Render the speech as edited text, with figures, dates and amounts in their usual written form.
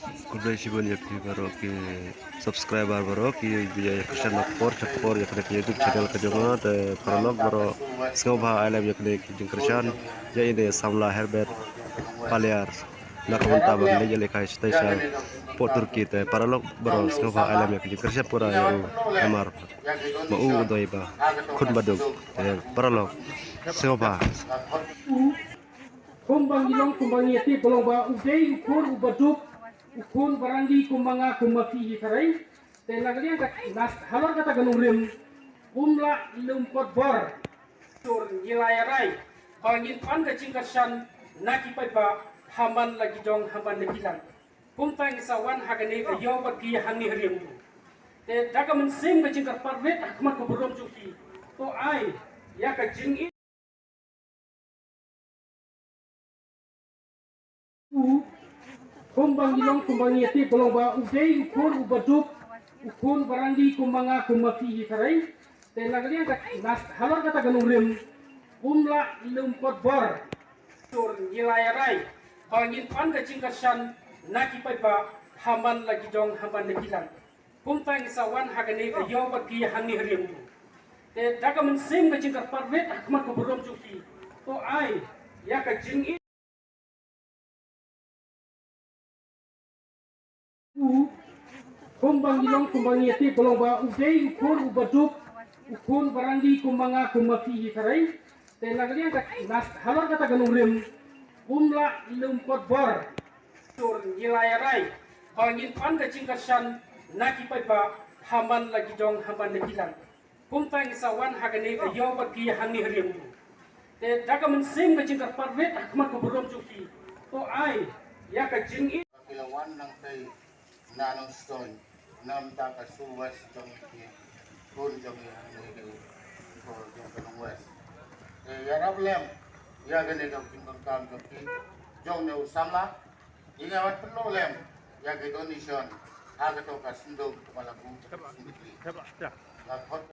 Kudai sibon yakni baru ke subscriber baru ki dia Christian cekpor yakni ke YouTube channel ke jonga te paralog baru skoba alam yakni ke Christian ya ini samla Herbert Paliar nak mentab beli jadi kai station po Turki te paralog baru skoba alam yakni Christian pura yang emar mau udai ba kun baduk te paralog skoba kumbang ilong kumbang yati bolong ba udai ukur ubaduk ukun baranggi kumbanga kumaki hikarai te nagalian nas halor kata ganung rim kumla lumpot bor tur ngilayarai bangin pan gacing kasan naki paipa haman lagi jong haman lekilan kumpang sawan hagane ke yo bagi hangi rim te daga mensim gacing karparvet akmat kuburom cuki to ai ya ka jing kumbang ilong kumbang yati bolong ba udai ukur ubaduk ukun baranggi kumbanga kumaki hikarai te nagalian nas halor kata ganung rim kumla lumpot bor tur ngilayarai bangin pan gacing kasan naki paipa haman lagi jong haman lekilan kumpang sawan hagane ke yo bagi hangi rim te daga mensim gacing karparvet akmat kuburom cuki to ai ya ka jing kumbang ilong kumbang yati bolong ba udai ukur ubaduk ukun baranggi kumbanga kumaki hikarai te nagalian nas halor kata ganung rim kumla lumpot bor tur ngilayarai bangin pan gacing kasan naki paipa haman lagi jong haman lekilan kumpang sawan hagane ke yo bagi hangi rim te daga mensim gacing karparvet akmat kuburom cuki to ai ya ka jing Kilawan ng kay Nanong Stone nam taka suwas jong kun jong ko jong kanong west ya rablem ya gane jong tingkang kam jong jong ne usama ingawat perlu lem ya ke donation aga to ka sindog malabu